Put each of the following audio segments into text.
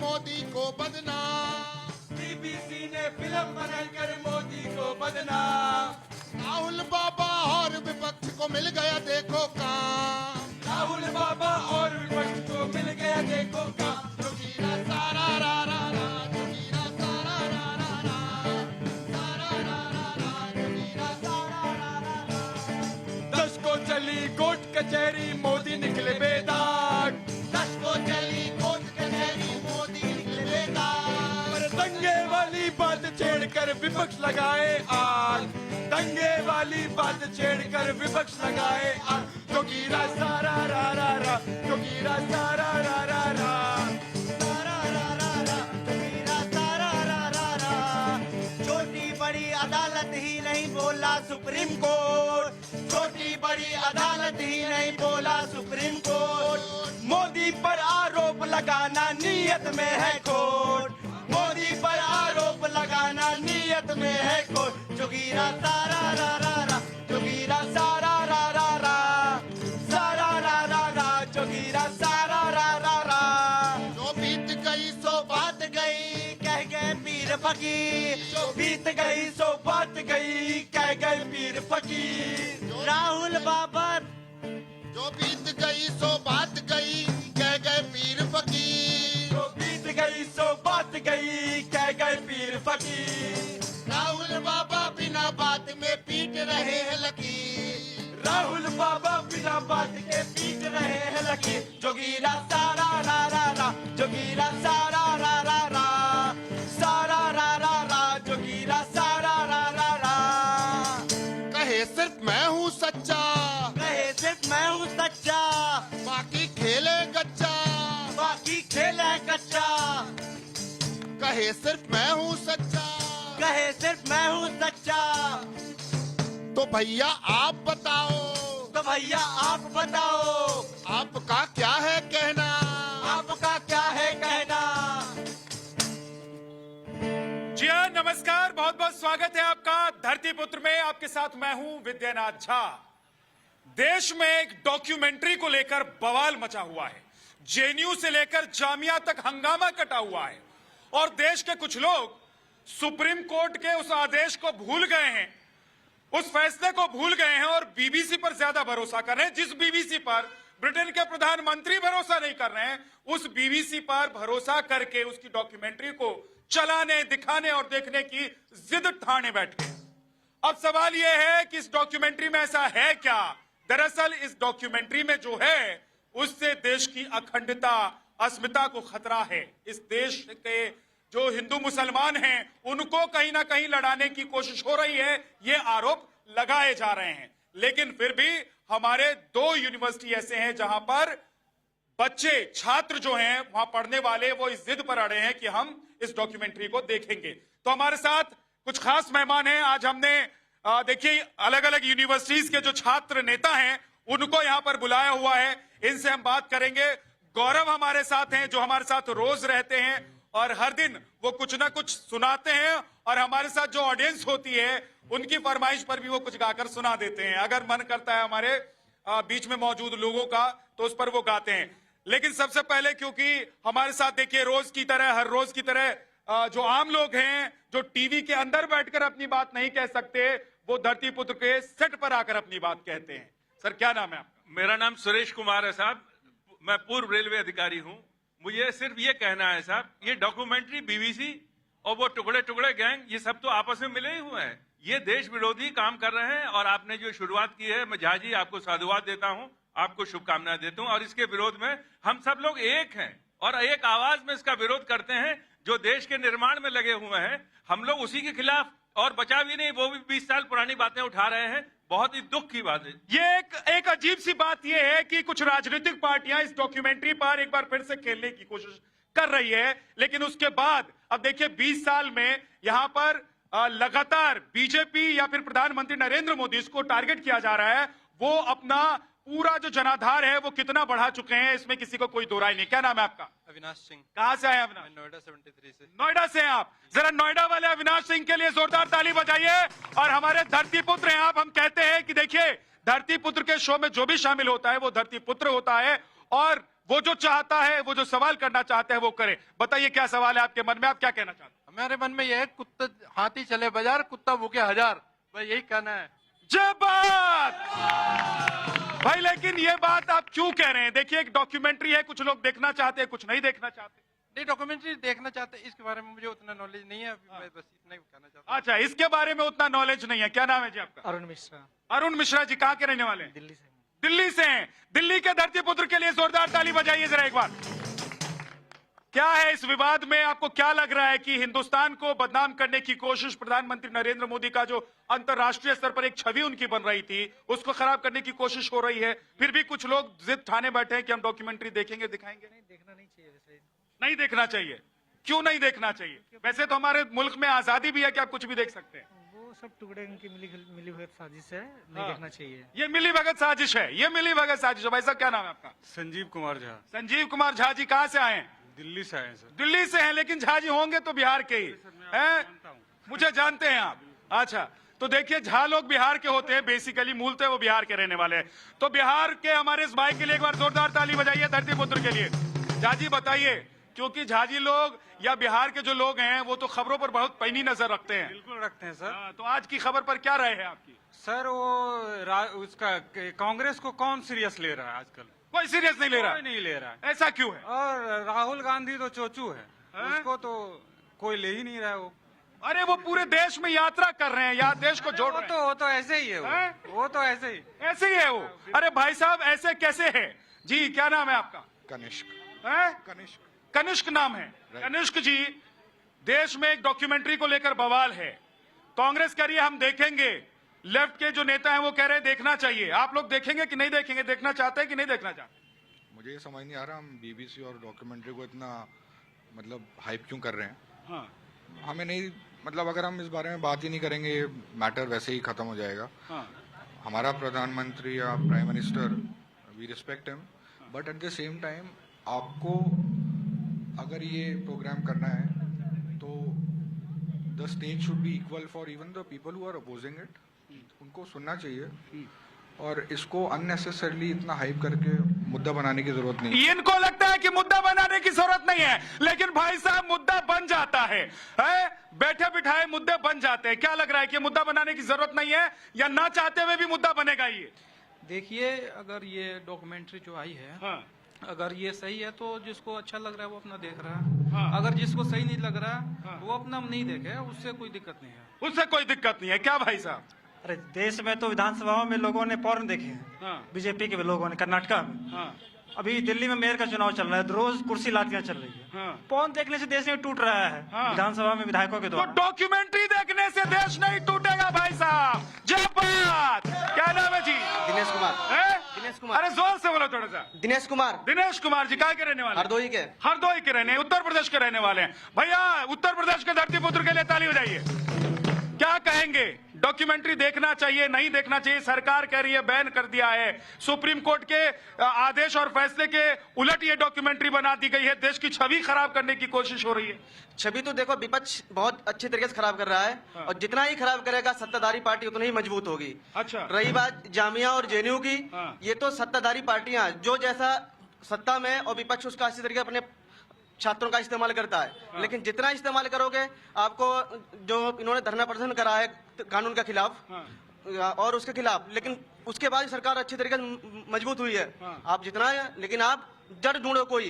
मोदी को बदनाम, बीबीसी ने फिल्म बनाकर मोदी को बदनाम। राहुल बाबा और विपक्ष को मिल गया देखो काम, राहुल बाबा और विपक्ष को मिल गया देखो काम। जोगीरा सारा रा रा रा, जोगीरा सारा रा रा रा, सारा रा रा रा, जोगीरा सारा रा रा रा। 10 को चली कोर्ट कचहरी, मोदी निकले बेदाग। 10 को चली कोर्ट कचहरी, मोदी निकले बेदाग। पर दंगे वाली बात छेड़कर विपक्ष लगाए आग। दंगे वाली बात छेड़कर विपक्ष लगाए आग। जोगीरा सारा रा रा रा, जोगीरा सारा रा रा रा, सारा रा रा रा, जोगीरा सारा रा रा रा। छोटी बड़ी अदालत ही नहीं बोला सुप्रीम कोर्ट, छोटी बड़ी अदालत ही नहीं बोला सुप्रीम कोर्ट। मोदी पर आरोप लगाना नीयत में है खोट। मोदी पर आरोप लगाना नीयत में है खोट। जोगीरा सारा रा रा रा, जोगीरा सारा रा रा रा, सारा रा रा रा, जोगीरा सारा रा रा रा। जो बीत गई सो बात गई, कह गए पीर फकीर। जो बीत गई सो बात गई, कह गए पीर फकीर। राहुल बाबा, जो बीत गई सो बात गई, कह गए पीर फकीर। जो बीत गई सो बात गई, कह गए पीर फकीर। राहुल बाबा बिना बात में पीट रहे हैं लकीर। राहुल बाबा बिना बात के पीट रहे हैं लकीर। जोगीरा सारा रा रा रा, जोगीरा सारा रा रा रा, सारा रा रा रा, जोगीरा सारा रा रा रा। कहे सिर्फ मैं हूँ सच्चा, कहे सिर्फ मैं हूँ सच्चा, बाकी खेल है कच्चा, बाकी खेल है कच्चा। कहे सिर्फ मैं हूँ सच्चा, कहे सिर्फ मैं हूँ सच्चा। तो भैया आप बताओ, तो भैया आप बताओ, आपका क्या है कहना, आपका क्या है कहना। जी हाँ, नमस्कार, बहुत बहुत स्वागत है आपका धरती पुत्र में। आपके साथ मैं हूं विद्यानाथ झा। देश में एक डॉक्यूमेंट्री को लेकर बवाल मचा हुआ है। जेएनयू से लेकर जामिया तक हंगामा कटा हुआ है और देश के कुछ लोग सुप्रीम कोर्ट के उस आदेश को भूल गए हैं, उस फैसले को भूल गए हैं और बीबीसी पर ज्यादा भरोसा कर रहे हैं। जिस बीबीसी पर ब्रिटेन के प्रधानमंत्री भरोसा नहीं कर रहे हैं, उस बीबीसी पर भरोसा करके उसकी डॉक्यूमेंट्री को चलाने, दिखाने और देखने की जिद ठाने बैठे। अब सवाल यह है कि इस डॉक्यूमेंट्री में ऐसा है क्या। दरअसल इस डॉक्यूमेंट्री में जो है उससे देश की अखंडता, अस्मिता को खतरा है। इस देश के जो हिंदू मुसलमान हैं उनको कहीं ना कहीं लड़ाने की कोशिश हो रही है, ये आरोप लगाए जा रहे हैं। लेकिन फिर भी हमारे 2 यूनिवर्सिटी ऐसे हैं जहां पर बच्चे, छात्र जो हैं वहां पढ़ने वाले, वो इस जिद पर अड़े हैं कि हम इस डॉक्यूमेंट्री को देखेंगे। तो हमारे साथ कुछ खास मेहमान हैं। आज हमने देखिए अलग अलग यूनिवर्सिटीज के जो छात्र नेता हैं उनको यहां पर बुलाया हुआ है, इनसे हम बात करेंगे। गौरव हमारे साथ हैं जो हमारे साथ रोज रहते हैं और हर दिन वो कुछ ना कुछ सुनाते हैं और हमारे साथ जो ऑडियंस होती है उनकी फरमाइश पर भी वो कुछ गाकर सुना देते हैं। अगर मन करता है हमारे बीच में मौजूद लोगों का तो उस पर वो गाते हैं। लेकिन सबसे पहले, क्योंकि हमारे साथ देखिए रोज की तरह, हर रोज की तरह जो आम लोग हैं जो टीवी के अंदर बैठकर अपनी बात नहीं कह सकते, वो धरती पुत्र के सेट पर आकर अपनी बात कहते हैं। सर क्या नाम है आपका? मेरा नाम सुरेश कुमार है साहब, मैं पूर्व रेलवे अधिकारी हूं। मुझे सिर्फ ये कहना है साहब, ये डॉक्यूमेंट्री बीबीसी और वो टुकड़े टुकड़े गैंग, ये सब तो आपस में मिले ही हुए हैं। ये देश विरोधी काम कर रहे हैं और आपने जो शुरुआत की है, मैं झा जी आपको साधुवाद देता हूं, आपको शुभकामनाएं देता हूं। और इसके विरोध में हम सब लोग एक हैं और एक आवाज में इसका विरोध करते हैं। जो देश के निर्माण में लगे हुए हैं हम लोग उसी के खिलाफ, और बचाव ही नहीं, वो भी 20 साल पुरानी बातें उठा रहे हैं। बहुत ही दुख की बात है। ये एक अजीब सी बात ये है कि कुछ राजनीतिक पार्टियां इस डॉक्यूमेंट्री पर एक बार फिर से खेलने की कोशिश कर रही है, लेकिन उसके बाद अब देखिए 20 साल में यहां पर लगातार बीजेपी या फिर प्रधानमंत्री नरेंद्र मोदी, इसको टारगेट किया जा रहा है। वो अपना पूरा जो जनाधार है वो कितना बढ़ा चुके हैं, इसमें किसी को कोई दो राय नहीं। क्या नाम है आपका? अविनाश सिंह। कहां से आए अविनाश? नोएडा 73 से। नोएडा से हैं आप। जरा नोएडा वाले अविनाश सिंह के लिए जोरदार ताली बजाइए। और हमारे धरती पुत्र हैं आप। हम कहते हैं कि देखिए धरती पुत्र के शो में जो भी शामिल होता है वो धरती पुत्र होता है और वो जो चाहता है, वो जो सवाल करना चाहते हैं वो करे। बताइए क्या सवाल है आपके मन में, आप क्या कहना चाहते हैं? हमारे मन में यह है, कुत्ता हाथी चले बाजार, कुत्ता भूखे हजार, भाई यही कहना है। जय बात भाई, लेकिन ये बात आप क्यों कह रहे हैं? देखिए एक डॉक्यूमेंट्री है, कुछ लोग देखना चाहते हैं, कुछ नहीं देखना चाहते। नहीं, डॉक्यूमेंट्री देखना चाहते, इसके बारे में मुझे उतना नॉलेज नहीं है, मैं बस इतना ही कहना चाहता हूँ। अच्छा, इसके बारे में उतना नॉलेज नहीं है। क्या नाम है जी आपका? अरुण मिश्रा, अरुण मिश्रा जी, कहाँ के रहने वाले हैं? दिल्ली से। दिल्ली से हैं। दिल्ली के धरती पुत्र के लिए जोरदार ताली बजाइए जरा एक बार। क्या है इस विवाद में? आपको क्या लग रहा है कि हिंदुस्तान को बदनाम करने की कोशिश, प्रधानमंत्री नरेंद्र मोदी का जो अंतर्राष्ट्रीय स्तर पर एक छवि उनकी बन रही थी, उसको खराब करने की कोशिश हो रही है, फिर भी कुछ लोग जिद ठाने बैठे हैं कि हम डॉक्यूमेंट्री देखेंगे, दिखाएंगे? नहीं, देखना नहीं चाहिए वैसे। नहीं देखना चाहिए। क्यों नहीं देखना चाहिए? वैसे तो हमारे मुल्क में आजादी भी है कि आप कुछ भी देख सकते हैं। वो सब टुकड़े इनकी मिली भगत साजिश है, नहीं देखना चाहिए। ये मिली भगत साजिश है, ये मिली भगत साजिश है। भाई साहब क्या नाम है आपका? संजीव कुमार झा, संजीव कुमार झा जी, कहाँ से आए हैं? दिल्ली से आए सर। दिल्ली से हैं, लेकिन झा जी होंगे तो बिहार के ही हैं। मुझे जानते हैं आप? अच्छा, तो देखिए झा लोग बिहार के होते हैं, बेसिकली मूलतः वो बिहार के रहने वाले हैं। तो बिहार के हमारे इस भाई के लिए एक बार जोरदार ताली बजाइए, धरती पुत्र के लिए। झा जी बताइए, क्योंकि झाजी लोग या बिहार के जो लोग हैं वो तो खबरों पर बहुत पैनी नजर रखते हैं। बिल्कुल रखते हैं सर। तो आज की खबर पर क्या राय है आपकी? सर वो उसका कांग्रेस को कौन सीरियस ले रहा है आजकल? कोई सीरियस नहीं ले रहा। कोई नहीं ले रहा है। ऐसा क्यों है? और राहुल गांधी तो चोचू है, उसको तो कोई ले ही नहीं रहा है। वो अरे वो पूरे देश में यात्रा कर रहे हैं, यहाँ देश को जोड़ रहे हैं। वो तो ऐसे ही है वो तो ऐसे ही ऐसे ही है वो। अरे भाई साहब ऐसे कैसे है जी? क्या नाम है आपका? कनिष्क। है? कनिष्क। कनिष्क नाम है। कनिष्क जी, देश में एक डॉक्यूमेंट्री को लेकर बवाल है। कांग्रेस कह रही है हम देखेंगे, लेफ्ट के जो नेता हैं वो कह रहे हैं देखना चाहिए। आप लोग देखेंगे कि नहीं देखेंगे? देखना चाहते हैं कि नहीं देखना चाहते? मुझे ये समझ नहीं आ रहा हम बीबीसी और डॉक्यूमेंट्री को इतना मतलब हाइप क्यों कर रहे हैं। हाँ। हमें नहीं, मतलब अगर हम इस बारे में बात ही नहीं करेंगे ये मैटर वैसे ही खत्म हो जाएगा। हाँ। हमारा प्रधानमंत्री या prime minister, we respect him, but at the same time आपको अगर ये प्रोग्राम करना है तो the stage should be equal for even the people who are opposing it. उनको सुनना चाहिए और इसको अननेसेसरली इतना हाइप करके मुद्दा बनाने की जरूरत नहीं है। इनको लगता है कि मुद्दा बनाने की जरूरत नहीं है, लेकिन भाई साहब मुद्दा बन जाता है, बैठे बिठाए मुद्दे बन जाते हैं। क्या लग रहा है कि मुद्दा बनाने की जरूरत नहीं है या ना चाहते हुए भी मुद्दा बनेगा ये? देखिए, अगर ये डॉक्यूमेंट्री जो आई है, हाँ। अगर ये सही है तो जिसको अच्छा लग रहा है वो अपना देख रहा है। हाँ। अगर जिसको सही नहीं लग रहा वो अपना नहीं देखे, उससे कोई दिक्कत नहीं है। उससे कोई दिक्कत नहीं है। क्या भाई साहब? अरे देश में तो विधानसभाओं में लोगों ने पॉर्न देखे हैं, हाँ। बीजेपी के लोगों ने, कर्नाटका में। हाँ। अभी दिल्ली में मेयर का चुनाव चल रहा है, रोज कुर्सी लातियां चल रही है। हाँ। पॉर्न देखने से देश में टूट रहा है। हाँ। विधानसभा में विधायकों के तो द्वारा। डॉक्यूमेंट्री देखने से देश नहीं टूटेगा भाई साहब। जय बात। क्या नाम है जी? दिनेश कुमार। है? दिनेश कुमार। अरे जोर से बोलो थोड़ा सा। दिनेश कुमार। दिनेश कुमार जी, कहाँ के रहने वाले? हरदोई के। हरदोई के रहने, उत्तर प्रदेश के रहने वाले हैं। भैया उत्तर प्रदेश के धरती पुत्र के लिए ताली बजाइए। क्या कहेंगे? डॉक्यूमेंट्री देखना चाहिए, नहीं देखना चाहिए? सरकार कह रही है बैन कर दिया है। सुप्रीम कोर्ट के आदेश और फैसले के उलट ये डॉक्यूमेंट्री बना दी गई है। देश की छवि खराब करने की कोशिश हो रही है। छवि तो देखो, विपक्ष बहुत अच्छे तरीके से खराब कर रहा है। हाँ। और जितना ही खराब करेगा सत्ताधारी पार्टी उतनी ही मजबूत होगी। अच्छा। रही बात जामिया और जेएनयू की, हाँ। ये तो सत्ताधारी पार्टियां जो जैसा सत्ता में और विपक्ष उसका अच्छी तरीके अपने छात्रों का इस्तेमाल करता है। हाँ। लेकिन जितना इस्तेमाल करोगे, आपको जो इन्होंने धरना प्रदर्शन करा है कानून के खिलाफ, हाँ। और उसके खिलाफ, लेकिन उसके बाद सरकार अच्छी तरीके से मजबूत हुई है। हाँ। आप जितना है, लेकिन आप जड़ ढूंढो कोई।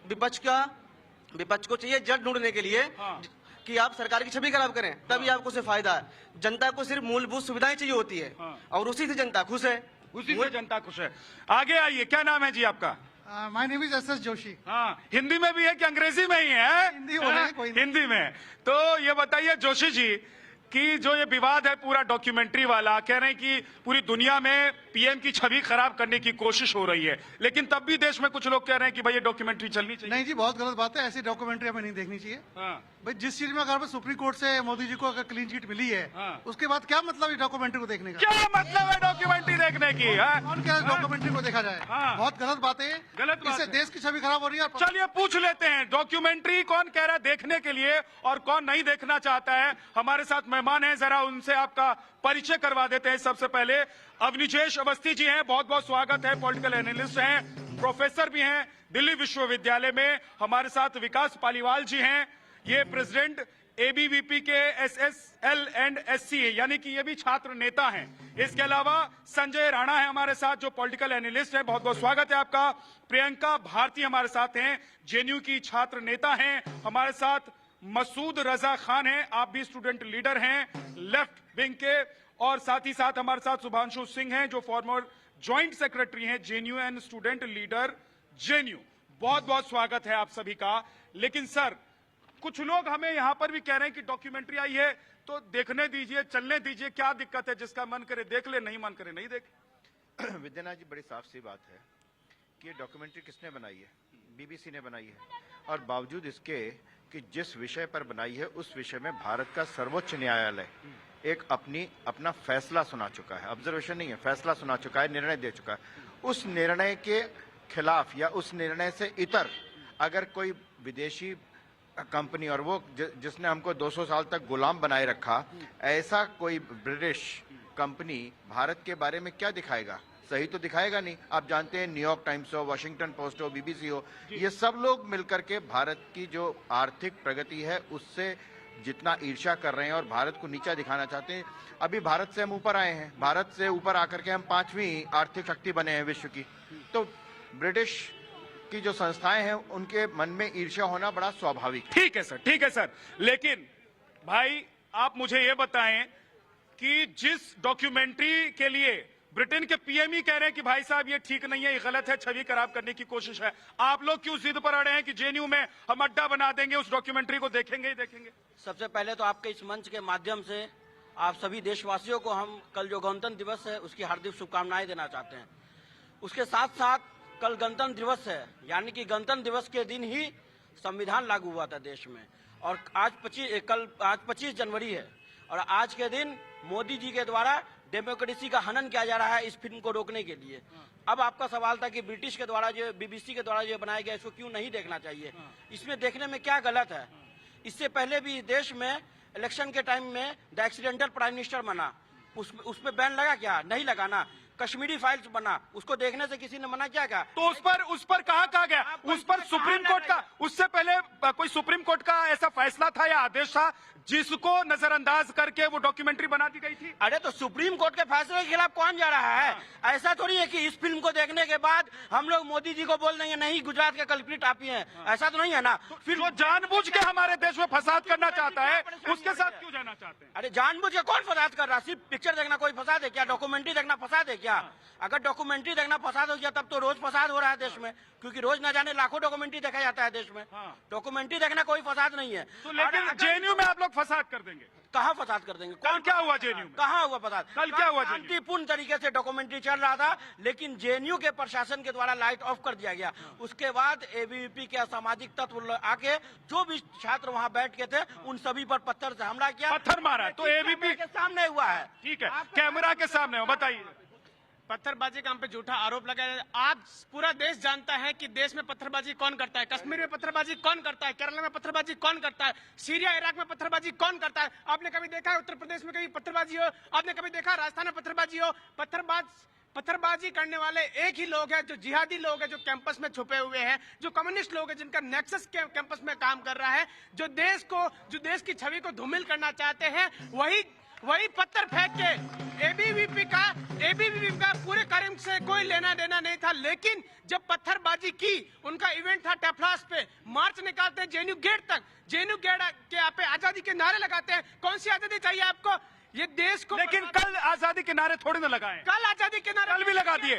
विपक्ष को चाहिए जड़ ढूंढने के लिए। हाँ। कि आप सरकार की छवि खराब करें, तभी आपको उससे फायदा है। जनता को सिर्फ मूलभूत सुविधाएं चाहिए होती है। हाँ। और उसी से जनता खुश है। उसी से जनता खुश है। आगे आइए, क्या नाम है जी आपका? My name is S Joshi. हाँ, हिंदी में भी है कि अंग्रेजी में ही है? हिंदी हो रहा है, कोई नहीं। हिंदी में। तो ये बताइए जोशी जी कि जो ये विवाद है पूरा डॉक्यूमेंट्री वाला, कह रहे हैं कि पूरी दुनिया में पीएम की छवि खराब करने की कोशिश हो रही है, लेकिन तब भी देश में कुछ लोग कह रहे हैं कि भाई ये डॉक्यूमेंट्री चलनी चाहिए। नहीं जी, बहुत गलत बात है। ऐसी डॉक्यूमेंट्री हमें नहीं देखनी चाहिए। हाँ। भाई जिस चीज में अगर सुप्रीम कोर्ट से मोदी जी को अगर क्लीन चिट मिली है, हाँ। उसके बाद क्या मतलब इस डॉक्यूमेंट्री को देखने का? क्या मतलब है डॉक्यूमेंट्री देखने की? हाँ? कौन क्या डॉक्यूमेंट्री को देखा जाए? हाँ। बहुत गलत बात है। गलत बात इससे है। देश की छवि खराब हो रही है। चलिए पूछ लेते हैं, डॉक्यूमेंट्री कौन कह रहा है देखने के लिए और कौन नहीं देखना चाहता है? हमारे साथ मेहमान हैं, जरा उनसे आपका परिचय करवा देते हैं। सबसे पहले अवनिशेष अवस्थी जी हैं, बहुत बहुत स्वागत है, पॉलिटिकल एनालिस्ट हैं। प्रोफेसर भी हैं दिल्ली विश्वविद्यालय में। हमारे साथ विकास पालीवाल जी हैं, ये प्रेसिडेंट एबीवीपी के SSL एंड SC यानी कि ये भी छात्र नेता हैं। इसके अलावा संजय राणा है हमारे साथ, जो पॉलिटिकल एनालिस्ट है। बहुत बहुत स्वागत है आपका। प्रियंका भारती हमारे साथ हैं, जेएनयू की छात्र नेता हैं। हमारे साथ मसूद रजा खान हैं, आप भी स्टूडेंट लीडर हैं लेफ्ट विंग के। और साथ ही साथ हमारे साथ शुभांशु सिंह हैं, जो फॉर्मर ज्वाइंट सेक्रेटरी हैं JNU and student leader JNU. बहुत बहुत स्वागत है आप सभी का। लेकिन सर, कुछ लोग हमें यहां पर भी कह रहे हैं कि डॉक्यूमेंट्री आई है तो देखने दीजिए, चलने दीजिए, क्या दिक्कत है? जिसका मन करे देख ले, नहीं मन करे नहीं देखे। विद्यानाथ जी, बड़ी साफ सी बात है कि ये डॉक्यूमेंट्री किसने बनाई है? बीबीसी ने बनाई है। और बावजूद इसके कि जिस विषय पर बनाई है उस विषय में भारत का सर्वोच्च न्यायालय एक अपना फैसला सुना चुका है। ऑब्जर्वेशन नहीं है, फैसला सुना चुका है, निर्णय दे चुका है। उस निर्णय के खिलाफ या उस निर्णय से इतर अगर कोई विदेशी कंपनी, और वो जिसने हमको 200 साल तक गुलाम बनाए रखा, ऐसा कोई ब्रिटिश कंपनी भारत के बारे में क्या दिखाएगा? सही तो दिखाएगा नहीं। आप जानते हैं, न्यूयॉर्क टाइम्स हो, वॉशिंगटन पोस्ट हो, बीबीसी हो, ये सब लोग मिलकर के भारत की जो आर्थिक प्रगति है उससे जितना ईर्ष्या कर रहे हैं और भारत को नीचा दिखाना चाहते हैं। अभी भारत से हम ऊपर आए हैं, भारत से ऊपर आकर के हम 5वीं आर्थिक शक्ति बने हैं विश्व की। तो ब्रिटिश की जो संस्थाएं हैं उनके मन में ईर्ष्या होना बड़ा स्वाभाविक है। ठीक है सर, ठीक है सर। लेकिन भाई आप मुझे ये बताएं कि जिस डॉक्यूमेंट्री के लिए ब्रिटेन के पीएम ही कह रहे हैं कि भाई साहब ये ठीक नहीं है, ये गलत है, छवि खराब करने की कोशिश है, आप लोग क्यों जिद पर अड़े हैं कि जेएनयू में हम अड्डा बना देंगे, उस डॉक्यूमेंट्री को देखेंगे ही देखेंगे? सबसे पहले तो आपके इस मंच के माध्यम से आप सभी देशवासियों को हम कल जो गणतंत्र दिवस है उसकी हार्दिक शुभकामनाएं देना चाहते हैं। उसके साथ साथ कल गणतंत्र दिवस है, यानी कि गणतंत्र दिवस के दिन ही संविधान लागू हुआ था देश में। और आज 25 जनवरी है और आज के दिन मोदी जी के द्वारा डेमोक्रेसी का हनन किया जा रहा है इस फिल्म को रोकने के लिए। अब आपका सवाल था कि ब्रिटिश के द्वारा जो बीबीसी के द्वारा जो बनाया गया इसको क्यों नहीं देखना चाहिए, इसमें देखने में क्या गलत है? इससे पहले भी देश में इलेक्शन के टाइम में द एक्सीडेंटल प्राइम मिनिस्टर बना, उस पे बैन लगा क्या? नहीं लगा ना। कश्मीरी फाइल्स बना, उसको देखने से किसी ने मना क्या? तो उस पर कहा गया? उस पर सुप्रीम कोर्ट का, उससे पहले कोई सुप्रीम कोर्ट का ऐसा फैसला था या आदेश था जिसको नजरअंदाज करके वो डॉक्यूमेंट्री बना दी गई थी? अरे तो सुप्रीम कोर्ट के फैसले के खिलाफ कौन जा रहा है? ऐसा थोड़ी है कि इस फिल्म को देखने के बाद हम लोग मोदी जी को बोल देंगे नहीं गुजरात के कल्प्रिट आप ही हैं, ऐसा तो नहीं है ना। फिर जो जानबूझ के हमारे देश में फसाद करना चाहता है उसके साथ क्यों जाना चाहते हैं? अरे जानबूझ के कौन फसाद कर रहा है? सिर्फ पिक्चर देखना कोई फसाद है क्या? डॉक्यूमेंट्री देखना फसाद है क्या? अगर डॉक्यूमेंट्री देखना फसाद हो गया तब तो रोज फसाद हो रहा है देश में, क्योंकि रोज न जाने लाखों डॉक्यूमेंट्री देखा जाता है देश में। डॉक्यूमेंट्री देखना कोई फसाद नहीं है। तो लेकिन जेएनयू में आप लोग फसाद कर देंगे? कहाँ फसाद कर देंगे? कल क्या हुआ जेएनयू में? कहाँ हुआ फसाद? कल क्या हुआ? शांतिपूर्ण तरीके से डॉक्यूमेंट्री चल रहा था, लेकिन जेएनयू के प्रशासन के द्वारा लाइट ऑफ कर दिया गया। उसके बाद एबीवीपी के असामाजिक तत्व आके जो भी छात्र वहाँ बैठ के थे उन सभी पर पत्थर से हमला किया, पत्थर मारा। तो एबीवीपी के सामने हुआ है। ठीक है, कैमरा के सामने हो, बताइए। पत्थरबाजी का हम पे झूठा आरोप लगाया। आज पूरा देश जानता है कि देश में पत्थरबाजी कौन करता है, कश्मीर में पत्थरबाजी कौन करता है, केरला में पत्थरबाजी कौन करता है, सीरिया इराक में पत्थरबाजी कौन करता है। आपने कभी देखा है उत्तर प्रदेश में कभी पत्थरबाजी हो? आपने कभी देखा राजस्थान में पत्थरबाजी हो? पत्थरबाजी करने वाले एक ही लोग हैं, जो जिहादी लोग हैं, जो कैंपस में छुपे हुए हैं, जो कम्युनिस्ट लोग हैं, जिनका नेक्सस कैंपस में काम कर रहा है, जो देश की छवि को धूमिल करना चाहते हैं, वही पत्थर फेंक के एबीवीपी का पूरे कार्यक्रम से कोई लेना देना नहीं था। लेकिन जब पत्थरबाजी की, उनका इवेंट था टेफ्लास पे, मार्च निकालते हैं जेएनयू गेट तक, जेएनयू गेट के यहाँ पे आजादी के नारे लगाते हैं। कौन सी आजादी चाहिए आपको? ये देश को। लेकिन कल आजादी के नारे थोड़ी ना लगाए। कल आजादी के नारे कल भी लगा दिए,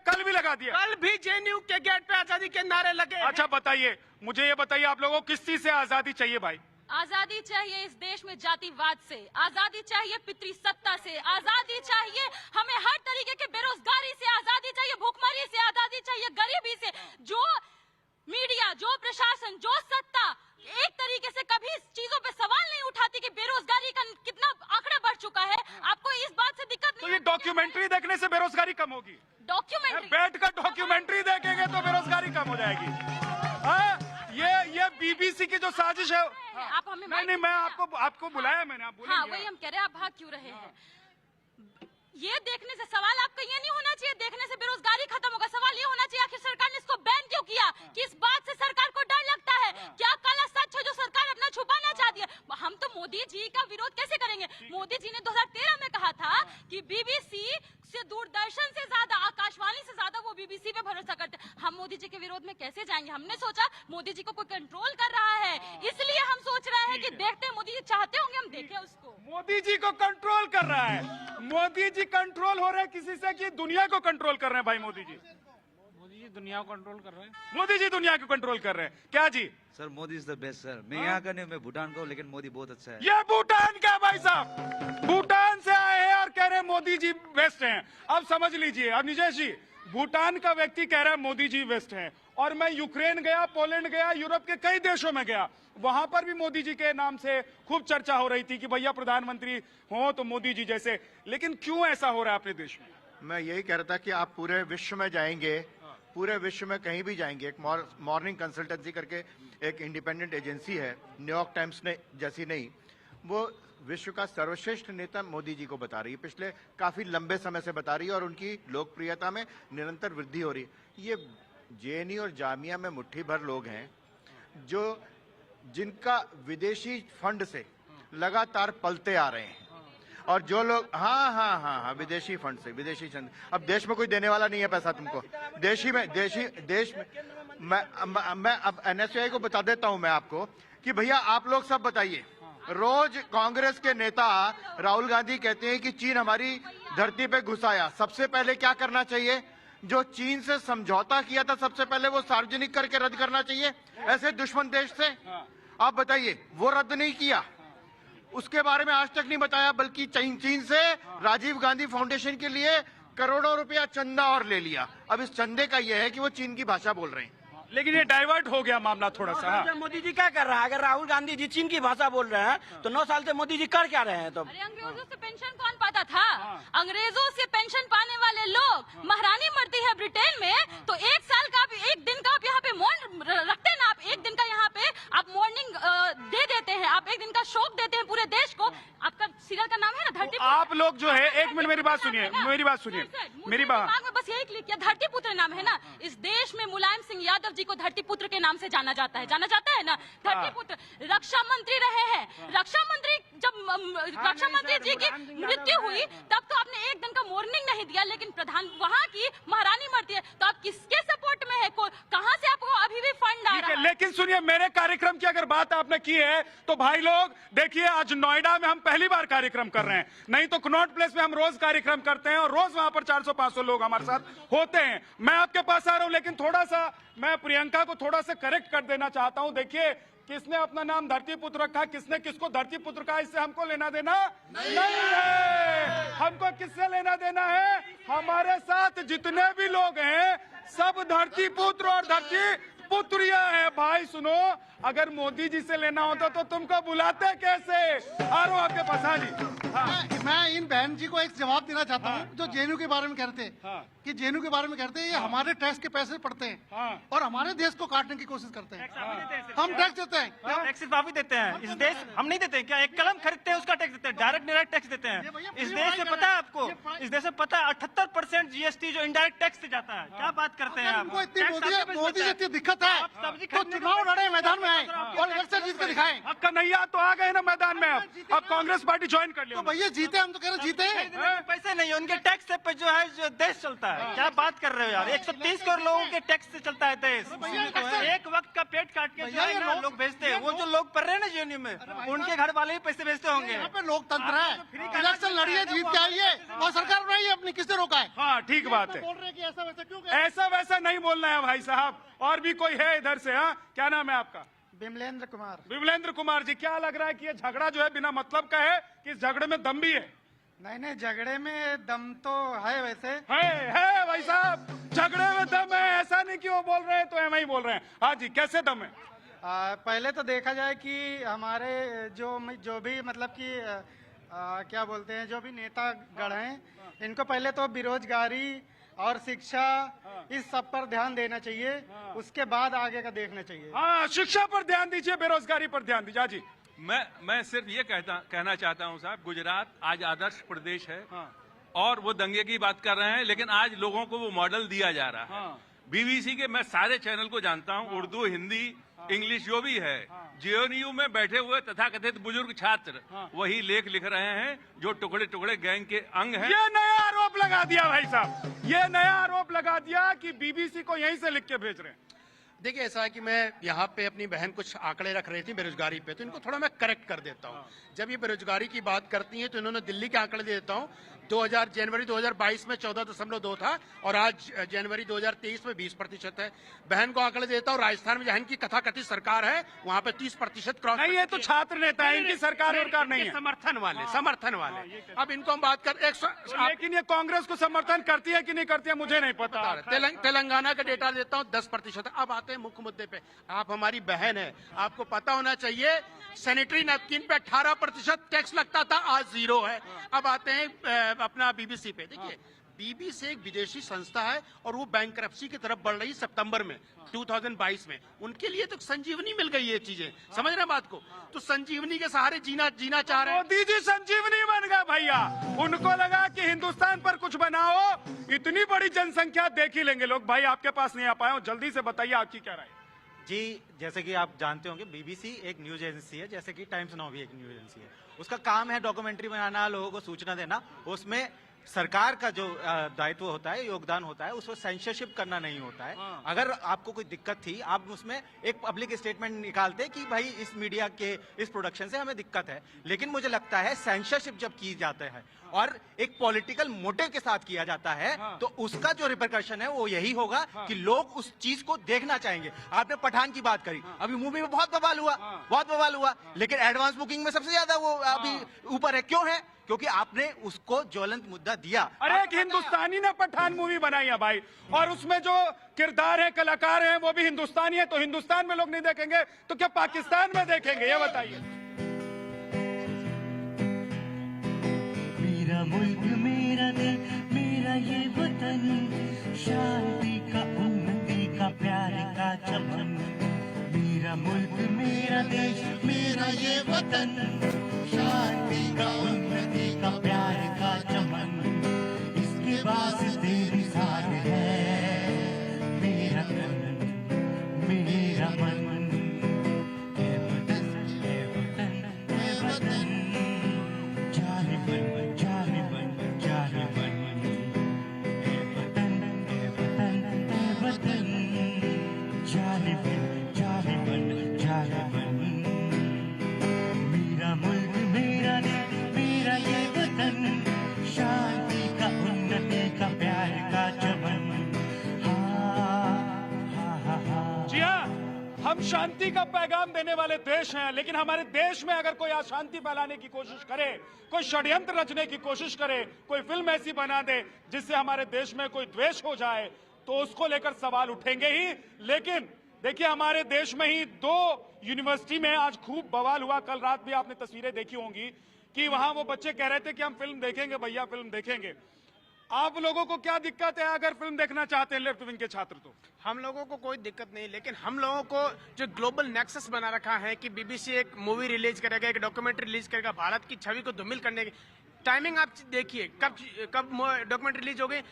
कल भी लगा दिए। कल भी जेएनयू के गेट पे आजादी के नारे लगे। अच्छा बताइए, मुझे ये बताइए, आप लोगों को किस चीज से आजादी चाहिए भाई? आजादी चाहिए इस देश में जातिवाद से, आजादी चाहिए पितृसत्ता से, आजादी चाहिए हमें हर तरीके के बेरोजगारी से, आजादी चाहिए भूखमरी से, आजादी चाहिए गरीबी से। जो मीडिया, जो प्रशासन, जो सत्ता एक तरीके से कभी इस चीजों पे सवाल नहीं उठाती कि बेरोजगारी का कितना आंकड़ा बढ़ चुका है, आपको इस बात से दिक्कत नहीं? तो ये डॉक्यूमेंट्री देखने से बेरोजगारी कम होगी? डॉक्यूमेंट्री बैठ कर डॉक्यूमेंट्री देखेंगे तो बेरोजगारी कम हो जाएगी। ये बीबीसी की जो साजिश है। आप हमें नहीं, मैं आपको बुलाया, मैंने, आप बोलेंगे। हाँ, वही हम कह रहे हैं, आप भाग क्यों रहे हैं? ये देखने से सवाल आपका ये नहीं होना चाहिए देखने से बेरोजगारी खत्म होगा, सवाल ये होना चाहिए आखिर सरकार ने इसको बैन क्यों किया? किस बात से सरकार को डर लगता है? क्या काला सच है जो सरकार अपना छुपाना चाहती है? हम तो मोदी जी का विरोध कैसे करेंगे? मोदी जी ने 2013 में कहा था कि बीबीसी से, दूरदर्शन से ज्यादा, आकाशवाणी से ज्यादा वो बीबीसी पे भरोसा करते हैं। हम मोदी जी के विरोध में कैसे जाएंगे? हमने सोचा मोदी जी को कोई कंट्रोल कर रहा है, इसलिए हम सोच रहे हैं कि देखते हैं मोदी जी चाहते होंगे हम देखें उसको। मोदी जी को कंट्रोल कर रहा है। मोदी जी कंट्रोल हो रहे हैं किसी से कि दुनिया को कंट्रोल कर रहे हैं? भाई मोदी जी दुनिया को कंट्रोल कर रहे हैं। मोदी जी दुनिया को कंट्रोल कर रहे हैं क्या जी? Sir Modi is the best sir. मैं यहाँ का नहीं, मैं भूटान का हूँ, लेकिन मोदी बहुत अच्छा है। ये भूटान का भाई साहब, भूटान से आए हैं और कह रहे हैं मोदी जी बेस्ट हैं। अब समझ लीजिए, अब निजेश जी, भूटान का व्यक्ति कह रहा है मोदी जी बेस्ट हैं, और मैं यूक्रेन गया, पोलैंड गया, यूरोप के कई देशों में गया, वहां पर भी मोदी जी के नाम से खूब चर्चा हो रही थी कि भैया प्रधानमंत्री हो तो मोदी जी जैसे। लेकिन क्यों ऐसा हो रहा है अपने देश में? मैं यही कह रहा था कि आप पूरे विश्व में जाएंगे, पूरे विश्व में कहीं भी जाएंगे, एक मॉर्निंग कंसल्टेंसी करके एक इंडिपेंडेंट एजेंसी है, न्यूयॉर्क टाइम्स ने जैसी नहीं, वो विश्व का सर्वश्रेष्ठ नेता मोदी जी को बता रही है, पिछले काफी लंबे समय से बता रही है, और उनकी लोकप्रियता में निरंतर वृद्धि हो रही है। ये जेएनयू और जामिया में मुट्ठी भर लोग हैं जो जिनका विदेशी फंड से लगातार पलते आ रहे हैं, और जो लोग हाँ विदेशी फंड से, विदेशी फंड, अब देश में कोई देने वाला नहीं है पैसा तुमको, देश में मैं अब एनएसयूआई को बता देता हूं मैं आपको कि भैया आप लोग सब बताइए, रोज कांग्रेस के नेता राहुल गांधी कहते हैं कि चीन हमारी धरती पे घुस आया। सबसे पहले क्या करना चाहिए? जो चीन से समझौता किया था सबसे पहले वो सार्वजनिक करके रद्द करना चाहिए, ऐसे दुश्मन देश से। आप बताइए, वो रद्द नहीं किया, उसके बारे में आज तक नहीं बताया, बल्कि चीन से राजीव गांधी फाउंडेशन के लिए करोड़ों रुपया चंदा और ले लिया। अब इस चंदे का यह है कि वो चीन की भाषा बोल रहे हैं। लेकिन ये डाइवर्ट हो गया मामला थोड़ा सा। हाँ। मोदी जी क्या कर रहा है? अगर राहुल गांधी जी चीन की भाषा बोल रहे हैं तो 9 साल से मोदी जी कर क्या रहे हैं? तो अरे अंग्रेजों से पेंशन कौन पाता था? अंग्रेजों से पेंशन पाने वाले लोग, महारानी मरती है ब्रिटेन में तो 1 साल का, एक दिन का आप यहाँ पे मौन रखते हैं ना, आप एक दिन का यहाँ पे आप मॉर्निंग दे देते हैं, आप एक दिन का शोक देते हैं पूरे देश को। आपका सीरियल का नाम है ना धरती। आप लोग जो है, एक मिनट मेरी बात सुनिए, मेरी बात सुनिए, मेरी बात में बस यही क्लिक किया, धरती पुत्र नाम है ना। इस देश में मुलायम सिंह यादव जी को धरती पुत्र के नाम से जाना जाता है ना, धरती पुत्र। रक्षा मंत्री रहे हैं, रक्षा मंत्री जब रक्षा मंत्री जी की मृत्यु हुई तब तो आपने एक दिन का मॉर्निंग नहीं दिया, लेकिन प्रधान वहाँ की महारानी मरती है तो आप किसके सपोर्ट में है? कहाँ से आपको अभी भी फंड आ रहा है? लेकिन सुनिए, मेरे कार्यक्रम की अगर बात आपने की है तो भाई लोग देखिए, आज नोएडा में हम पहली बार कार्यक्रम कर रहे हैं, नहीं तो कनॉट प्लेस में हम रोज कार्यक्रम करते हैं और रोज वहां पर 400-500 लोग हमारे साथ होते हैं। मैं आपके पास आ रहा हूं, लेकिन थोड़ा सा मैं प्रियंका को थोड़ा सा करेक्ट कर देना चाहता हूं। देखिए, किसने अपना नाम धरती पुत्र रखा, किसने किसको धरती पुत्र कहा, इससे हमको लेना देना नहीं है। हमको किससे लेना देना है? हमारे साथ जितने भी लोग हैं सब धरती पुत्र और धरती पुत्रिया है। भाई सुनो, अगर मोदी जी से लेना होता तो तुमको बुलाते कैसे? आ रहा हूं आपके पास। हाँ जी, मैं इन बहन जी को एक जवाब देना चाहता हूँ जो जेएनयू के बारे में कहते हैं कि जेएनयू के बारे में कहते हैं ये हमारे टैक्स के पैसे पड़ते हैं और हमारे देश को काटने की कोशिश करते हैं। हम टैक्स देते हैं, टैक्स सिर्फ आप ही देते हैं, इस देश हम नहीं देते हैं क्या? एक कलम खरीदते हैं उसका टैक्स देते हैं, डायरेक्ट डायरेक्ट टैक्स देते हैं। इस देश में पता है आपको, इस देश में पता है 78% जीएसटी जो इनडायरेक्ट टैक्स से जाता है। क्या बात करते हैं आप? उनको इतनी मोदी से इतनी दिक्कत है तो चुनाव लड़े, मैदान में आए और इलेक्शन जीत के दिखाएं। अब कन्हैया तो आ गए ना मैदान में, अब कांग्रेस पार्टी ज्वाइन कर लिया। तो भैया जीते, हम तो कह रहे जीते हैं। पैसे नहीं, उनके टैक्स पे जो है जो देश चलता है। क्या बात कर रहे हो यार? 130 करोड़ लोगों के टैक्स से चलता है देश। एक वक्त का पेट काट के जो है ना लोग भेजते हैं, वो जो लोग पढ़ रहे हैं ना जेएनयू में, उनके घर वाले ही पैसे भेजते होंगे। यहाँ पे लोकतंत्र है, इलेक्शन लड़िए, जीत के आइए और सरकार बनाइए अपनी, किसने रोका है? हाँ ठीक बात है, बोल रहे कि ऐसा वैसा क्यों? ऐसा वैसा नहीं बोलना है भाई साहब। और भी कोई है इधर से? हाँ, क्या नाम है आपका? विमलेंद्र कुमार। विमलेंद्र कुमार जी, क्या लग रहा है कि ये झगड़ा जो है बिना मतलब का है कि इस झगड़े में दम भी है? नहीं, झगड़े में दम तो है, वैसे है भाई साहब, झगड़े में दम है, ऐसा नहीं कि वो बोल रहे हैं तो एम ही बोल रहे हैं। हाँ जी, कैसे दम है? पहले तो देखा जाए कि हमारे जो भी मतलब कि क्या बोलते हैं, जो भी नेता गण हैं, इनको पहले तो बेरोजगारी और शिक्षा इस सब पर ध्यान देना चाहिए, उसके बाद आगे का देखना चाहिए। हाँ, शिक्षा पर ध्यान दीजिए, बेरोजगारी पर ध्यान दीजिए। जी, मैं सिर्फ ये कहना चाहता हूँ साहब, गुजरात आज आदर्श प्रदेश है। और वो दंगे की बात कर रहे हैं, लेकिन आज लोगों को वो मॉडल दिया जा रहा है। बीबीसी के मैं सारे चैनल को जानता हूं, उर्दू, हिंदी, इंग्लिश जो भी है। जेएनयू में बैठे हुए तथाकथित बुजुर्ग छात्र वही लेख लिख रहे हैं जो टुकड़े टुकड़े गैंग के अंग हैं। ये नया आरोप लगा दिया भाई साहब, ये नया आरोप लगा दिया कि बीबीसी को यहीं से लिख के भेज रहे हैं। देखिए, ऐसा है कि मैं यहाँ पे अपनी बहन कुछ आंकड़े रख रही थी बेरोजगारी पे, तो इनको थोड़ा मैं करेक्ट कर देता हूँ। जब ये बेरोजगारी की बात करती हैं तो इन्होंने दिल्ली के आंकड़े दे देता हूँ। जनवरी 2022 में 14.2 था और आज जनवरी 2023 में 20% है। बहन को आंकड़े देता हूँ, राजस्थान में जहन की कथाकथित सरकार है वहाँ पे 30% क्रॉस। नहीं, ये तो छात्र नेता है, इनकी सरकार नहीं है। समर्थन वाले। अब इनको हम बात कर लेकिन ये कांग्रेस को समर्थन करती है कि नहीं करती है मुझे नहीं पता। तेलंगाना का डेटा देता हूँ 10%। अब आते हैं मुख्य मुद्दे पे। आप हमारी बहन है, आपको पता होना चाहिए सैनिटरी नैपकिन पे 18% टैक्स लगता था, आज 0 है। अब आते हैं अपना बीबीसी पे। देखिए, बीबीसी एक विदेशी संस्था है और वो बैंकरप्सी की तरफ बढ़ रही सितंबर में 2022 में। उनके लिए तो संजीवनी मिल गई ये चीजें, समझ रहे हैं बात को? तो संजीवनी के सहारे जीना चाह रहे हैं। मोदी जी संजीवनी बन गए भैया, उनको लगा कि हिंदुस्तान पर कुछ बनाओ, इतनी बड़ी जनसंख्या देख ही लेंगे लोग। भाई आपके पास नहीं आ पाए हो, जल्दी से बताइए आपकी क्या राय है। जी, जैसे कि आप जानते होंगे बीबीसी एक न्यूज एजेंसी है, जैसे कि टाइम्स नाउ भी एक न्यूज एजेंसी है। उसका काम है डॉक्यूमेंट्री बनाना, लोगों को सूचना देना। उसमें सरकार का जो दायित्व होता है, योगदान होता है, उसको सेंसरशिप करना नहीं होता है। अगर आपको कोई दिक्कत थी, आप उसमें एक पब्लिक स्टेटमेंट निकालते कि भाई इस मीडिया के इस प्रोडक्शन से हमें दिक्कत है। लेकिन मुझे लगता है सेंसरशिप जब की जाता है और एक पॉलिटिकल मोटिव के साथ किया जाता है तो उसका जो रिपरकशन है वो यही होगा कि लोग उस चीज को देखना चाहेंगे। आपने पठान की बात करी, अभी मूवी में बहुत बवाल हुआ, लेकिन एडवांस बुकिंग में सबसे ज्यादा वो अभी ऊपर है। क्यों है? क्योंकि आपने उसको ज्वलंत मुद्दा दिया। अरे एक हिंदुस्तानी ने पठान मूवी बनाई है भाई, और उसमें जो किरदार है, कलाकार हैं, वो भी हिंदुस्तानी है। तो हिंदुस्तान में लोग नहीं देखेंगे तो क्या पाकिस्तान में देखेंगे? ये बताइए। मेरा मुल्क, मेरा दिल, मेरा ये वतन, शांति का, उन्नति का, प्यार का चमन। मेरा मुल्क, मेरा देश, मेरा ये वतन, शांति का, उन्नति का, प्यार का चमन। इसके वास्ते निसार है मेरा तन, मेरा मन। है वतन, है वतन, है वतन, जाने मन, जाने मन, जाने मन। है वतन, है वतन, है वतन, जाने मन, जाने मन, जाने मन। मेरा मुल्क, मेरा देश, मेरा ये वतन, शांति का, उन्नति का, प्यार का चमन। जी हाँ, हम शांति का पैगाम देने वाले देश हैं, लेकिन हमारे देश में अगर कोई अशांति फैलाने की कोशिश करे, कोई षड्यंत्र रचने की कोशिश करे, कोई फिल्म ऐसी बना दे जिससे हमारे देश में कोई द्वेष हो जाए, तो उसको लेकर सवाल उठेंगे ही। लेकिन देखिए, हमारे देश में ही 2 यूनिवर्सिटी में आज खूब बवाल हुआ। कल रात भी आपने तस्वीरें देखी होंगी कि वहां वो बच्चे कह रहे थे कि हम फिल्म देखेंगे भैया, फिल्म देखेंगे। आप लोगों को क्या दिक्कत है अगर फिल्म देखना चाहते हैं लेफ्ट विंग के छात्र? तो हम लोगों को कोई दिक्कत नहीं, लेकिन हम लोगों को जो ग्लोबल नेक्सस बना रखा है कि बीबीसी एक मूवी रिलीज करेगा, एक डॉक्यूमेंट्री रिलीज करेगा, भारत की छवि को धूमिल करने की। टाइमिंग आप देखिए, कब डॉक्यूमेंट्री रिलीज हो गई?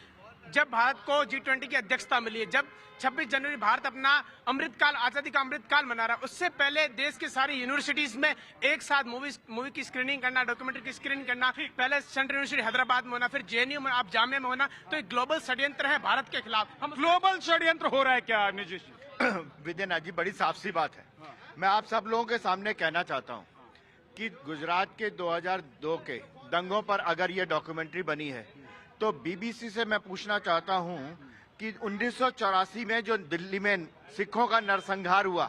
जब भारत को G20 की अध्यक्षता मिली है, जब 26 जनवरी भारत अपना अमृतकाल, आजादी का अमृतकाल मना रहा है। उससे पहले देश की सारी यूनिवर्सिटीज में एक साथ मूवी की स्क्रीनिंग करना, डॉक्यूमेंट्री की स्क्रीनिंग करना, पहले सेंट्रल यूनिवर्सिटी हैदराबाद में होना, फिर जेएनयू में, आप जामिया में होना। तो एक ग्लोबल षड्यंत्र है भारत के खिलाफ। हम ग्लोबल षड्यंत्र हो रहा है क्या निजी? विद्यानाथ जी, बड़ी साफ सी बात है। मैं आप सब लोगों के सामने कहना चाहता हूँ कि गुजरात के 2002 के दंगों पर अगर ये डॉक्यूमेंट्री बनी है तो बीबीसी से मैं पूछना चाहता हूं कि 1984 में जो दिल्ली में सिखों का नरसंहार हुआ,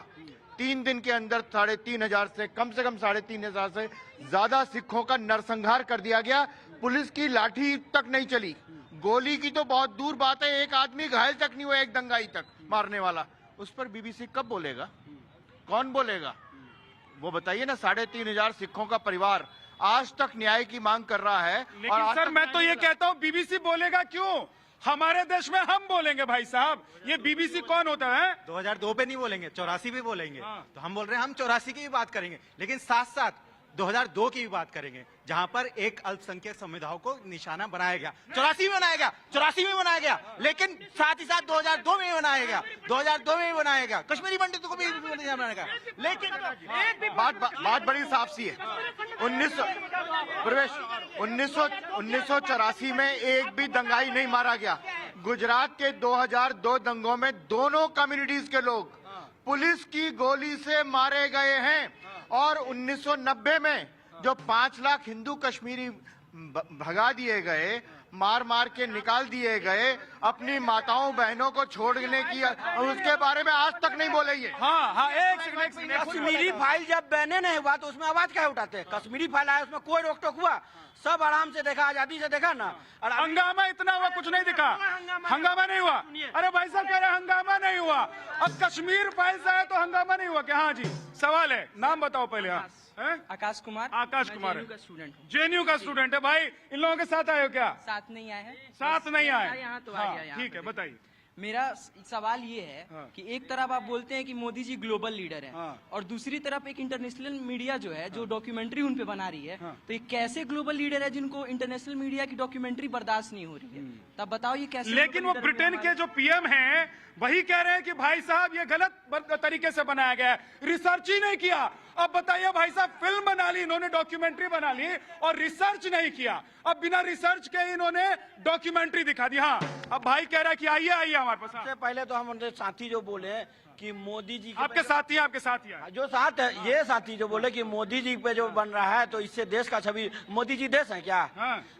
3 दिन के अंदर 3,500 से कम 3,500 से ज्यादा सिखों का नरसंहार कर दिया गया। पुलिस की लाठी तक नहीं चली, गोली की तो बहुत दूर बात है, एक आदमी घायल तक नहीं हुआ, एक दंगाई तक मारने वाला। उस पर बीबीसी कब बोलेगा? कौन बोलेगा? वो बताइए ना। 3,500 सिखों का परिवार आज तक न्याय की मांग कर रहा है। लेकिन सर, मैं तो ये कहता हूँ बीबीसी बोलेगा क्यों? हमारे देश में हम बोलेंगे भाई साहब। ये बीबीसी कौन होता है? 2002 पे नहीं बोलेंगे, 84 भी बोलेंगे। तो हम बोल रहे हैं हम 84 की भी बात करेंगे, लेकिन साथ साथ 2002 की भी बात करेंगे, जहां पर एक अल्पसंख्यक समुदायों को निशाना बनाया गया। 84 में बनाया गया, 84 में बनाया गया, लेकिन साथ ही साथ 2002 में भी बनाया गया, 2002 में भी बनाया गया, कश्मीरी पंडितों को भी निशाना बनाया गया। लेकिन बात बड़ी साफ सी है। 1984 में एक भी दंगाई नहीं मारा गया। गुजरात के 2002 दंगों में दोनों कम्युनिटीज के लोग पुलिस की गोली से मारे गए हैं। और 1990 में जो 5 लाख हिंदू कश्मीरी भगा दिए गए, मार मार के निकाल दिए गए, अपनी माताओं बहनों को छोड़ने की, उसके बारे में आज तक नहीं बोले ये। हाँ, एक सेकंड। कश्मीरी फाइल जब बैने नहीं हुआ तो उसमें आवाज क्या उठाते हैं? कश्मीरी फाइल आया, उसमें कोई रोक टोक हुआ? सब आराम से देखा, आजादी से देखा ना। और हंगामा इतना हुआ, कुछ नहीं दिखा, हंगामा नहीं हुआ। अरे भाई साहब कह रहे हंगामा नहीं हुआ, अब कश्मीर फाइल्स आया तो हंगामा नहीं हुआ क्या? हाँ जी, सवाल है, नाम बताओ पहले। आकाश कुमार। आकाश कुमार का स्टूडेंट हूँ। जेएनयू का स्टूडेंट है भाई। इन लोगों के साथ आए हो क्या? साथ नहीं आए हैं। साथ नहीं आए, यहाँ तो आ गया। ठीक है, बताइए। मेरा सवाल ये है कि एक तरफ आप बोलते हैं कि मोदी जी ग्लोबल लीडर हैं, और दूसरी तरफ एक इंटरनेशनल मीडिया जो है जो डॉक्यूमेंट्री उन पे बना रही है, तो ये कैसे ग्लोबल लीडर है जिनको इंटरनेशनल मीडिया की डॉक्यूमेंट्री बर्दाश्त नहीं हो रही है? तब बताओ ये कैसे? लेकिन वो ब्रिटेन के जो पीएम हैं वही कह रहे हैं कि भाई साहब ये गलत तरीके से बनाया गया है, रिसर्च ही नहीं किया। अब बताइए भाई साहब, फिल्म बना ली इन्होंने, डॉक्यूमेंट्री बना ली और रिसर्च नहीं किया। अब बिना रिसर्च के इन्होंने डॉक्यूमेंट्री दिखा दी। हाँ, अब भाई कह रहा है कि आइए हमारे पास। सबसे पहले तो हमारे साथी जो बोले कि मोदी जी आपके साथी हैं, आपके साथी हैं जो साथ है, ये साथी जो बोले कि मोदी जी पे जो बन रहा है तो इससे देश का छवि, मोदी जी देश है क्या?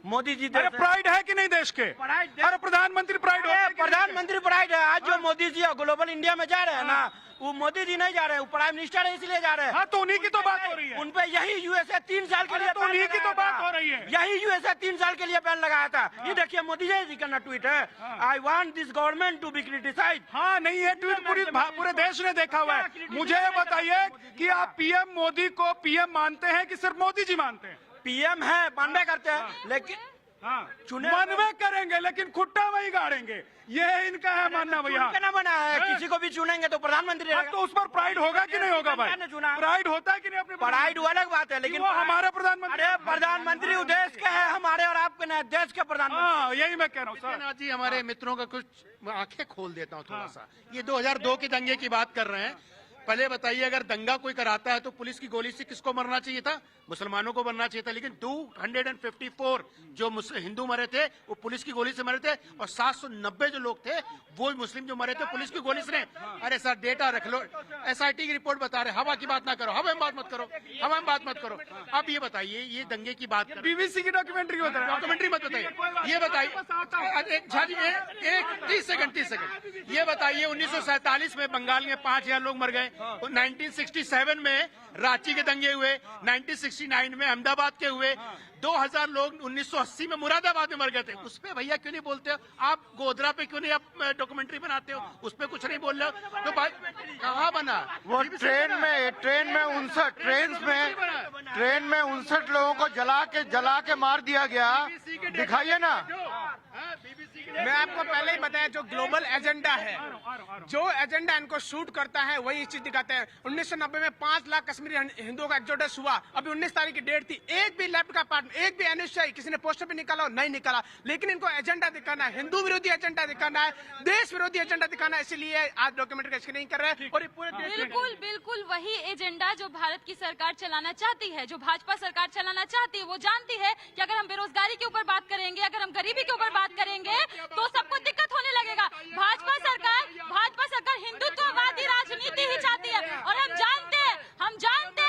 मोदी जी देश। अरे प्राइड है कि नहीं देश के? अरे प्रधानमंत्री प्राइड है, प्रधानमंत्री प्राइड है। आज जो मोदी जी ग्लोबल इंडिया में जा रहे हैं ना, वो मोदी जी नहीं जा रहे हैं, वो प्राइम मिनिस्टर है इसलिए जा रहे हैं। हाँ, तो उन्हीं की तो बात हो रही है। उन पे यही यूएसए 3 साल के लिए, तो उन्हीं की तो बात हो रही है। यही यूएसए 3 साल के लिए बैन लगाया था। ये देखिए मोदी जी का ट्वीट है, I want this government to be criticise. हाँ, नहीं है ट्वीट पूरे देश ने देखा हुआ है। मुझे ये बताइए कि आप पीएम मोदी को पीएम मानते हैं कि सिर्फ मोदी जी मानते हैं? पीएम है, मानवे करते हैं, लेकिन मानवे करेंगे लेकिन खुट्टा वही गाड़ेंगे, ये इनका है मानना भैया। ना बना है, किसी को भी चुनेंगे तो प्रधानमंत्री। तो उस पर प्राइड होगा कि नहीं होगा भाई? प्राइड होता है कि नहीं? अपने प्राइड अलग बात है, लेकिन वो हमारे प्रधानमंत्री। अरे प्रधानमंत्री देश के है, हमारे और आपके नहीं, देश के प्रधानमंत्री। हाँ, यही मैं कह रहा हूँ सर। जी, हमारे मित्रों का कुछ आंखें खोल देता हूँ थोड़ा सा। ये 2002 के दंगे की बात कर रहे हैं। पहले बताइए, अगर दंगा कोई कराता है तो पुलिस की गोली से किसको मरना चाहिए था? मुसलमानों को मरना चाहिए था। लेकिन 254 जो हिंदू मरे थे वो पुलिस की गोली से मरे थे, और 790 जो लोग थे वो मुस्लिम जो मरे थे पुलिस की गोली से नहीं। अरे सर, डेटा रख लो, एसआईटी की रिपोर्ट बता रहे। हवा की बात ना करो, हवा में बात मत करो, हवा में बात मत करो। अब ये बताइए, ये दंगे की बात, बीबीसी की डॉक्यूमेंट्री बता रहे हैं। डॉक्यूमेंट्री मत बताइए, ये बताइए। एक 30 सेकंड, ये बताइए 1947 में बंगाल में 5000 लोग मर गए। 1967 में रांची के दंगे हुए, 1969 में अहमदाबाद के हुए, 2000 लोग 1980 में मुरादाबाद में मर गए थे। उस पे भैया क्यों नहीं बोलते हो आप? गोधरा पे क्यों नहीं आप डॉक्यूमेंट्री बनाते हो? उस पे कुछ नहीं बोल रहे हो तो भाई कहाँ बना? वो ट्रेन में 59 लोगों को जला के मार दिया गया, दिखाइए ना। मैं आपको पहले ही बताया, जो ग्लोबल एजेंडा है, जो एजेंडा इनको शूट करता है वही चीज दिखाते हैं। 1990 में 5 लाख कश्मीरी हिंदुओं का एक्सोडस हुआ। अभी 19 तारीख की डेट थी, एक भी लेफ्ट का पार्ट, एक भी एनएसआई किसी ने पोस्टर पे निकाला नहीं निकाला। लेकिन इनको एजेंडा दिखाना है, हिंदू विरोधी एजेंडा दिखाना है, देश विरोधी एजेंडा दिखाना है, इसलिए आज डॉक्यूमेंट्री का नहीं कर रहे हैं। और पूरे बिल्कुल वही एजेंडा जो भारत की सरकार चलाना चाहती है, जो भाजपा सरकार चलाना चाहती है। वो जानती है कि अगर हम बेरोजगारी के ऊपर बात करेंगे, अगर हम गरीबी के ऊपर बात करेंगे तो सबको दिक्कत होने लगेगा। भाजपा सरकार हिंदुत्ववादी राजनीति ही चाहती है, और हम जानते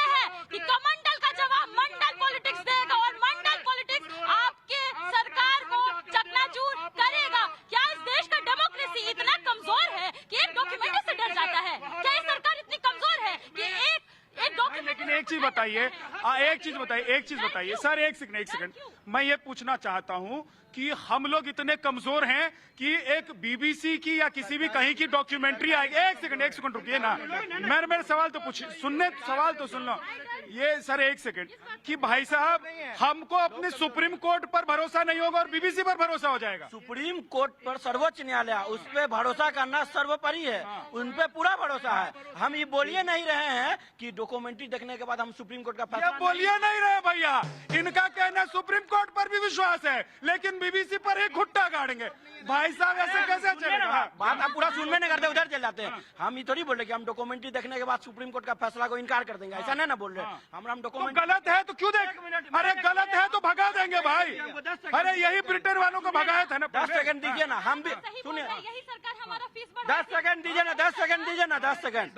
हैं कि कमंडल का जवाब मंडल पॉलिटिक्स देगा, और मंडल पॉलिटिक्स आपके सरकार को चकनाचूर करेगा। क्या इस देश का डेमोक्रेसी इतना कमजोर है कि एक डॉक्यूमेंट्री से डर जाता है? क्या ये सरकार इतनी कमजोर है कि एक डॉक्यूमेंट? लेकिन एक चीज बताइए सर, एक सेकंड। मैं ये पूछना चाहता हूँ कि हम लोग इतने कमजोर हैं कि एक बीबीसी की या किसी भी कहीं की डॉक्यूमेंट्री आएगी। एक सेकंड रुकिए ना, मेरे सवाल तो पूछिए, सवाल तो सुन लो। ये सर एक सेकंड कि भाई साहब हमको अपने सुप्रीम कोर्ट पर भरोसा नहीं होगा और बीबीसी पर भरोसा हो जाएगा। सुप्रीम कोर्ट पर सर्वोच्च न्यायालय, उस पर भरोसा करना सर्वोपरि है, उन पे पूरा भरोसा है। हम ये बोलिए नहीं रहे हैं कि डॉक्यूमेंट्री देखने के बाद हम सुप्रीम कोर्ट का फैसला बोलिए नहीं रहे भैया, इनका कहना सुप्रीम कोर्ट पर भी विश्वास है लेकिन बीबीसी पर एक घुट्टा गाड़ेंगे। भाई साहब ऐसे कैसे चलेगा? बात आप पूरा सुनने नहीं करते, उधर चल जाते हैं। हम ये थोड़ी बोल रहे कि हम डॉक्यूमेंट्री देखने के बाद सुप्रीम कोर्ट का फैसला को इनकार कर देंगे, ऐसा नहीं ना बोल रहे। हम डॉक्यूमेंट गलत है तो क्यों देख, अरे गलत है तो भगा देंगे भाई। अरे यही ब्रिटेन वालों को भगाया था ना। 10 सेकंड दीजिए ना, हम भी सुनिए। यही सरकार हमारा फीस 10 सेकंड दीजिए ना, 10 सेकंड दीजिए ना, 10 सेकंड।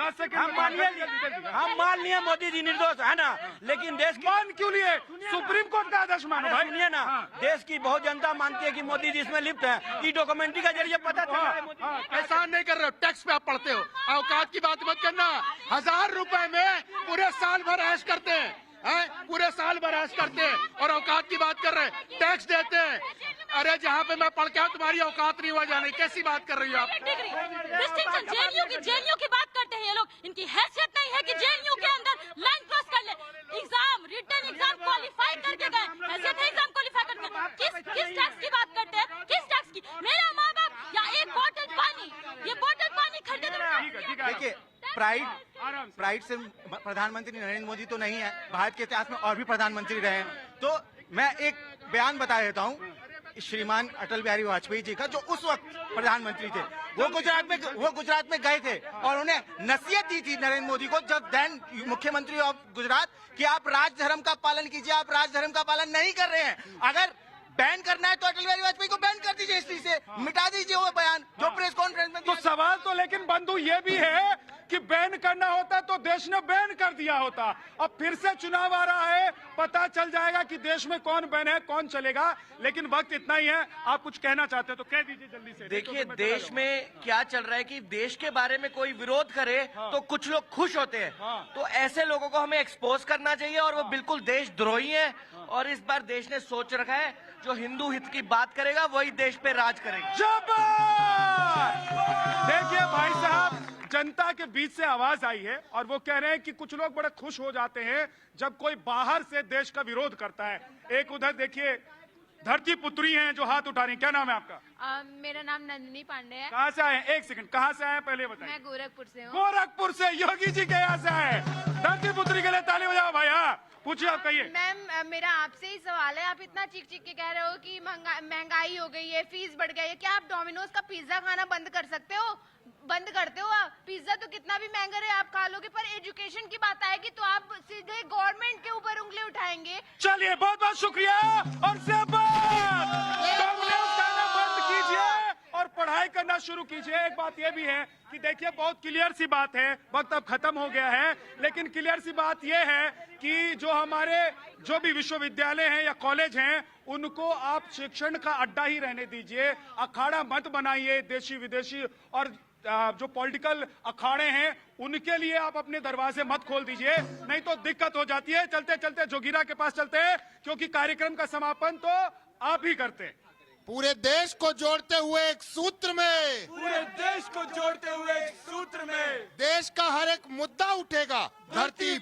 हम मान लिए मोदी जी निर्दोष है ना, लेकिन देश की मान क्यों लिए? सुप्रीम कोर्ट का आदेश मानो भाई। सुनिए ना, देश की बहुत जनता मानती है कि मोदी जी इसमें लिप्त है। ये डॉक्यूमेंट्री का जरिए पता चला है। एहसान नहीं कर रहे हो, टैक्स पे आप पढ़ते हो, औकात की बात मत करना। 1000 रुपए में पूरे साल भर ऐश करते हैं, पूरे साल भर ऐश करते हैं और औकात की बात कर रहे हैं, टैक्स देते हैं। अरे जहाँ पे मैं पढ़ के आऊँ तुम्हारी औकात नहीं हुआ जाने, कैसी बात कर रही हो आप? डिस्टिंक्शन जेएनयू की बात करते हैं ये लोग, इनकी हैसियत नहीं है कि जेएनयू के अंदर लाइन क्रॉस कर ले। एग्जाम, रिटन एग्जाम क्वालिफाई करके गए, हैसियत है एग्जाम क्वालिफाई करके। किस टैक्स की बात करते हैं? किस टैक्स की? मेरा माँ बाप या एक बोतल पानी, ये बोतल पानी खरीदे। देखिए, प्राइड से प्रधानमंत्री नरेंद्र मोदी तो नहीं है, भारत के इतिहास में और भी प्रधानमंत्री रहे हैं। तो मैं एक बयान बता देता हूँ श्रीमान अटल बिहारी वाजपेयी जी का, जो उस वक्त प्रधानमंत्री थे। वो गुजरात में गए थे और उन्हें नसीहत दी थी नरेंद्र मोदी को, जब देन मुख्यमंत्री ऑफ गुजरात, कि आप राज धर्म का पालन कीजिए, आप राज धर्म का पालन नहीं कर रहे हैं। अगर बैन करना है तो अटल बिहारी वाजपेयी को बैन कर दीजिए, हिस्ट्री से मिटा दीजिए वो बयान जो प्रेस कॉन्फ्रेंस में। तो सवाल तो लेकिन बंधु ये भी है कि बैन करना होता तो देश ने बैन कर दिया होता। अब फिर से चुनाव आ रहा है, पता चल जाएगा कि देश में कौन बैन है कौन चलेगा। लेकिन वक्त इतना ही है, आप कुछ कहना चाहते हो तो कह दीजिए जल्दी से। देखिए, देश में क्या चल रहा है कि देश के बारे में कोई विरोध करे तो कुछ लोग खुश होते हैं। तो ऐसे लोगों को हमें एक्सपोज करना चाहिए और वो बिल्कुल देशद्रोही है। और इस बार देश ने सोच रखा है जो हिंदू हित की बात करेगा वही देश पे राज करेगा। देखिए भाई साहब, जनता के बीच से आवाज आई है और वो कह रहे हैं कि कुछ लोग बड़े खुश हो जाते हैं जब कोई बाहर से देश का विरोध करता है। एक उधर देखिए धरती पुत्री हैं जो हाथ उठा रही हैं। क्या नाम है आपका? मेरा नाम नंदिनी पांडे है। कहाँ से आए हैं? एक सेकंड, कहाँ से आए हैं पहले बताइए। मैं गोरखपुर से हूँ। गोरखपुर से योगी जी के यहाँ से आए। धरती पुत्री के लिए ताली बजाओ भाई। हाँ पूछिए, आप कहिए। मैम, मेरा आपसे ही सवाल है, आप इतना चीख चीख के कह रहे हो कि महंगाई हो गई है, फीस बढ़ गई है, क्या आप डोमिनोज का पिज्जा खाना बंद कर सकते हो? बंद करते हो आप? पिज्जा तो कितना भी महंगा है आप खा लोगे, पर एजुकेशन की बात आएगी तो आप सीधे गवर्नमेंट के ऊपर उंगली उठाएंगे। चलिए बहुत बहुत शुक्रिया और खाना बंद कीजिए और पढ़ाई करना शुरू कीजिए। एक बात यह भी है कि देखिए बहुत क्लियर सी बात है, वक्त अब खत्म हो गया है, लेकिन क्लियर सी बात यह है कि जो हमारे जो भी विश्वविद्यालय हैं या कॉलेज हैं उनको आप शिक्षण का अड्डा ही रहने दीजिए, अखाड़ा मत बनाइए। देशी विदेशी और जो पॉलिटिकल अखाड़े हैं उनके लिए आप अपने दरवाजे मत खोल दीजिए, नहीं तो दिक्कत हो जाती है। चलते चलते जोगीरा के पास चलते हैं क्योंकि कार्यक्रम का समापन तो आप ही करते हैं। पूरे देश को जोड़ते हुए एक सूत्र में, पूरे देश को जोड़ते हुए एक सूत्र में देश का हर एक मुद्दा उठेगा, धरती